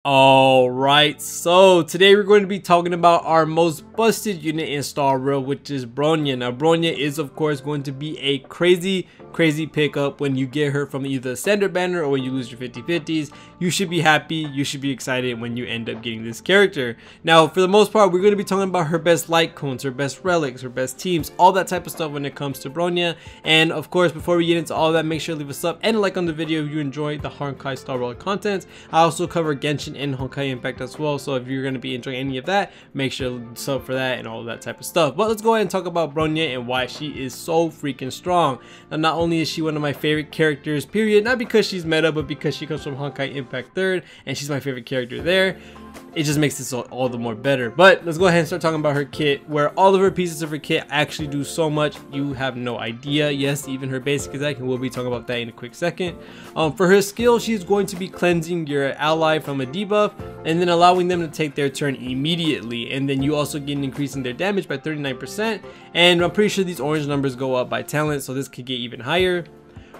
Alright, so today we're going to be talking about our most busted unit in Star Rail, which is Bronya. Now Bronya is of course going to be a crazy pickup when you get her from either the standard banner or when you lose your 50/50s. You should be happy, you should be excited when you end up getting this character. Now for the most part, we're going to be talking about her best light cones, her best relics, her best teams, all that type of stuff when it comes to Bronya. And of course, before we get into all that, make sure to leave a sub and a like on the video if you enjoy the Honkai Star Rail content. I also cover Genshin and Honkai Impact as well, so if you're going to be enjoying any of that, make sure to sub for that and all of that type of stuff. But let's go ahead and talk about Bronya and why she is so freaking strong. Now not only is she one of my favorite characters period, not because she's meta, but because she comes from Honkai Impact 3rd and she's my favorite character there. It just makes this all the more better. But let's go ahead and start talking about her kit, where all of her pieces of her kit actually do so much you have no idea. Yes, even her basic attack, and we'll be talking about that in a quick second. For her skill, she's going to be cleansing your ally from a debuff and then allowing them to take their turn immediately, and then you also get an increase in their damage by 39%, and I'm pretty sure these orange numbers go up by talent, so this could get even higher.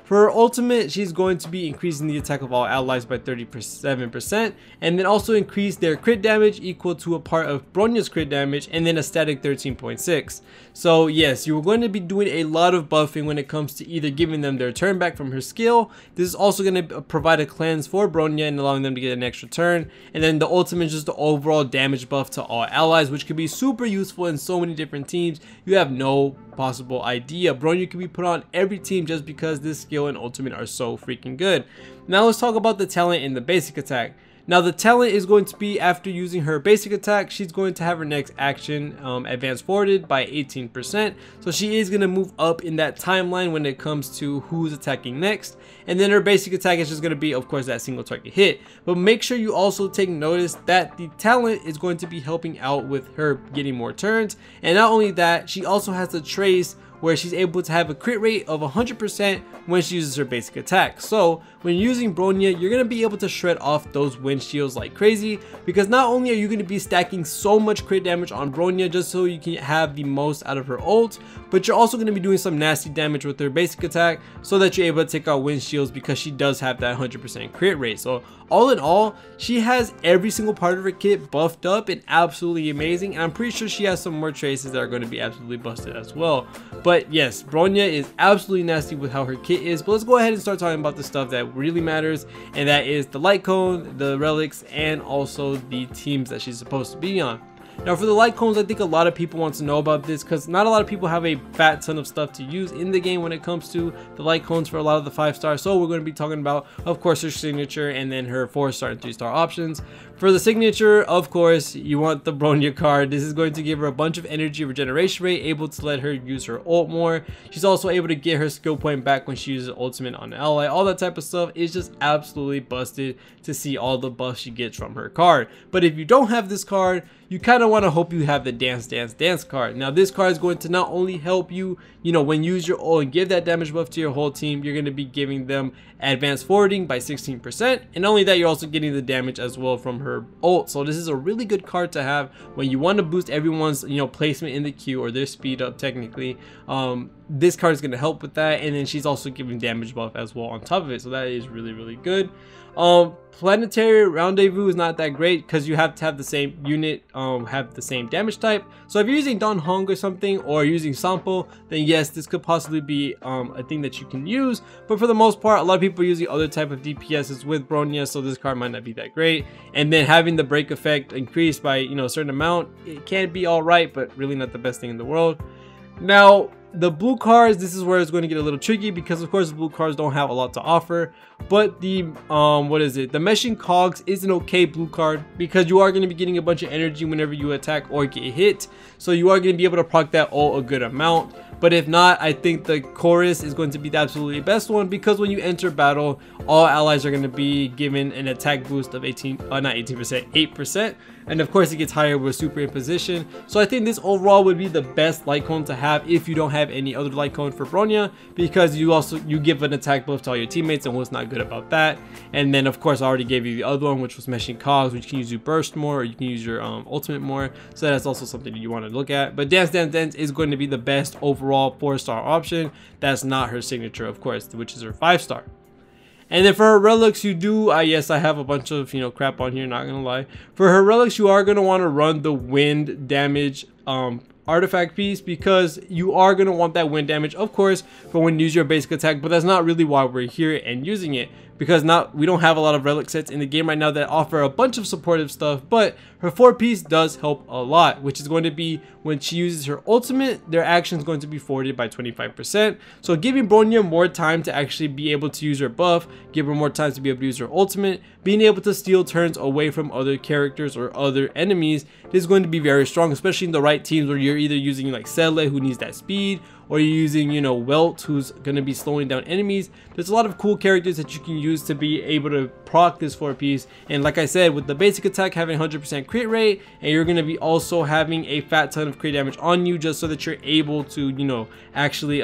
For her ultimate, she's going to be increasing the attack of all allies by 37%, and then also increase their crit damage equal to a part of Bronya's crit damage, and then a static 13.6. So yes, you're going to be doing a lot of buffing when it comes to either giving them their turn back from her skill. This is also going to provide a cleanse for Bronya and allowing them to get an extra turn. And then the ultimate is just the overall damage buff to all allies, which could be super useful in so many different teams. You have no possible idea. Bronya can be put on every team just because this skill and ultimate are so freaking good. Now let's talk about the talent and the basic attack. Now the talent is going to be, after using her basic attack, she's going to have her next action advance forwarded by 18%. So she is going to move up in that timeline when it comes to who's attacking next. And then her basic attack is just going to be, of course, that single target hit. But make sure you also take notice that the talent is going to be helping out with her getting more turns. And not only that, she also has a trace where she's able to have a crit rate of 100% when she uses her basic attack. So when using Bronya, you're going to be able to shred off those windshields like crazy, because not only are you going to be stacking so much crit damage on Bronya just so you can have the most out of her ult, but you're also going to be doing some nasty damage with her basic attack so that you're able to take out windshields, because she does have that 100% crit rate. So all in all, she has every single part of her kit buffed up and absolutely amazing, and I'm pretty sure she has some more traces that are going to be absolutely busted as well. But yes, Bronya is absolutely nasty with how her kit is. But let's go ahead and start talking about the stuff that really matters, and that is the light cone, the relics, and also the teams that she's supposed to be on. Now for the light cones, I think a lot of people want to know about this, because not a lot of people have a fat ton of stuff to use in the game when it comes to the light cones for a lot of the 5-star. So we're going to be talking about, of course, her signature and then her 4-star and 3-star options. For the signature, of course, you want the Bronya card. This is going to give her a bunch of energy regeneration rate, able to let her use her ult more. She's also able to get her skill point back when she uses ultimate on an ally. All that type of stuff is just absolutely busted to see all the buffs she gets from her card. But if you don't have this card, you kind of want to hope you have the dance card. Now this card is going to not only help you, when you use your ult and give that damage buff to your whole team, you're going to be giving them advanced forwarding by 16%, and not only that, you're also getting the damage as well from her ult. So this is a really good card to have when you want to boost everyone's placement in the queue, or their speed up technically. This card is going to help with that, and then she's also giving damage buff as well on top of it, so that is really good. Planetary Rendezvous is not that great because you have to have the same unit have the same damage type. So if you're using Don Hong or something, or using Sampo, then yes, this could possibly be a thing that you can use. But for the most part, a lot of people are using other type of DPSs with Bronya, so this card might not be that great. And then having the break effect increased by a certain amount, it can be alright, but really not the best thing in the world. Now the blue cards, this is where it's going to get a little tricky, because of course the blue cards don't have a lot to offer. But the the meshing cogs is an okay blue card, because you are going to be getting a bunch of energy whenever you attack or get hit, so you are going to be able to proc that ult a good amount. But if not, I think the chorus is going to be the absolutely best one, because when you enter battle, all allies are going to be given an attack boost of 8%, and of course it gets higher with super imposition. So I think this overall would be the best light cone to have if you don't have any other light cone for Bronya, because you give an attack buff to all your teammates, and what's not good about that. And then of course I already gave you the other one, which was meshing cogs, which you can use your burst more, or you can use your ultimate more, so that's also something that you want to look at. But dance is going to be the best overall 4-star option. That's not her signature, of course, which is her 5-star. And then for her relics, you do, yes, I have a bunch of, crap on here, not gonna lie. For her relics, you are gonna want to run the wind damage artifact piece, because you are going to want that wind damage, of course, for when you use your basic attack, but that's not really why we're here and using it, because we don't have a lot of relic sets in the game right now that offer a bunch of supportive stuff. But her 4-piece does help a lot, which is going to be when she uses her ultimate, their action is going to be forwarded by 25%. So giving Bronya more time to actually be able to use her buff, give her more time to be able to use her ultimate, being able to steal turns away from other characters or other enemies is going to be very strong, especially in the right teams where you're either using like Selle, who needs that speed, or you're using, Welt, who's going to be slowing down enemies. There's a lot of cool characters that you can use to be able to proc this 4-piece. And like I said, with the basic attack having 100% crit rate, and you're going to be also having a fat ton of crit damage on you, just so that you're able to, actually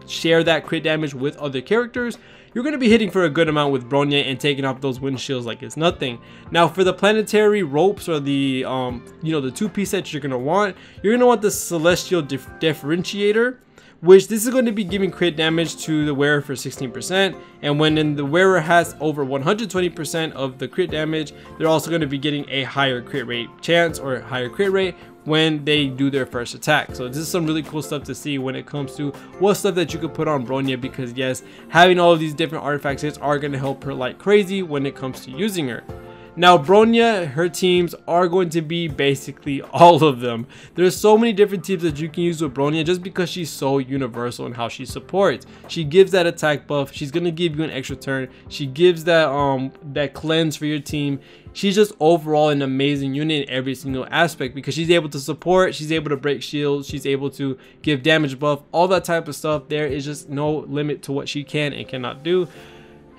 share that crit damage with other characters, you're going to be hitting for a good amount with Bronya and taking off those wind shields like it's nothing. Now for the planetary ropes, or the the 2-piece that you're going to want the celestial differentiator, which this is going to be giving crit damage to the wearer for 16%, and when the wearer has over 120% of the crit damage, they're also going to be getting a higher crit rate chance, or higher crit rate, when they do their first attack. So this is some really cool stuff to see when it comes to what stuff that you could put on Bronya, because yes, having all of these different artifact hits are going to help her like crazy when it comes to using her. Now Bronya, her teams are going to be basically all of them. There's so many different teams that you can use with Bronya, just because she's so universal in how she supports. She gives that attack buff, she's going to give you an extra turn, she gives that that cleanse for your team. She's just overall an amazing unit in every single aspect, because she's able to support, she's able to break shields, she's able to give damage buff, all that type of stuff. There is just no limit to what she can and cannot do.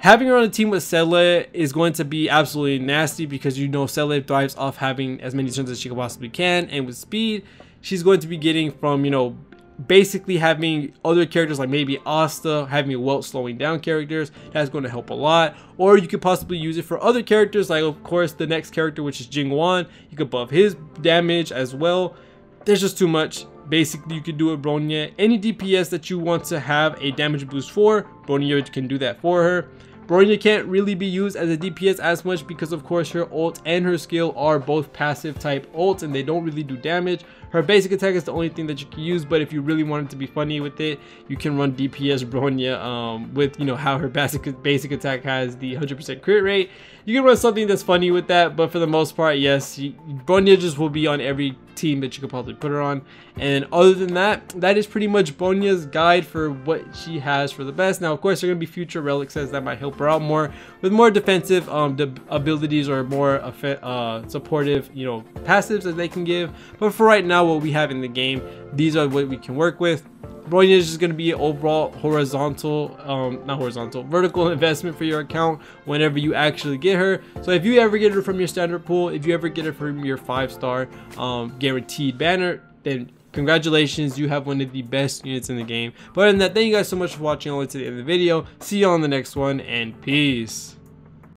Having her on a team with Selle is going to be absolutely nasty, because Selle thrives off having as many turns as she possibly can, and with speed, she's going to be getting from, basically having other characters like maybe Asta, having Welt slowing down characters. That's going to help a lot. Or you could possibly use it for other characters, like of course the next character, which is Jingwan. You could buff his damage as well. There's just too much. Basically, you could do it Bronya. Any DPS that you want to have a damage boost for, Bronya can do that for her. Bronya can't really be used as a DPS as much, because of course her ult and her skill are both passive type ults, and they don't really do damage. Her basic attack is the only thing that you can use, but if you really wanted to be funny with it, you can run DPS Bronya with how her basic attack has the 100% crit rate. You can run something that's funny with that, but for the most part, yes, Bronya just will be on every team that you could probably put her on. And other than that, that is pretty much Bronya's guide for what she has for the best. Now of course there are going to be future relic sets that might help her out more with more defensive abilities, or more supportive passives that they can give. But for right now, what we have in the game, these are what we can work with. Bronya is just going to be an overall vertical investment for your account whenever you actually get her. So if you ever get her from your standard pool, if you ever get her from your 5-star guaranteed banner, then congratulations, you have one of the best units in the game. But other than that, thank you guys so much for watching all the way to the end of the video. See you on the next one, and peace.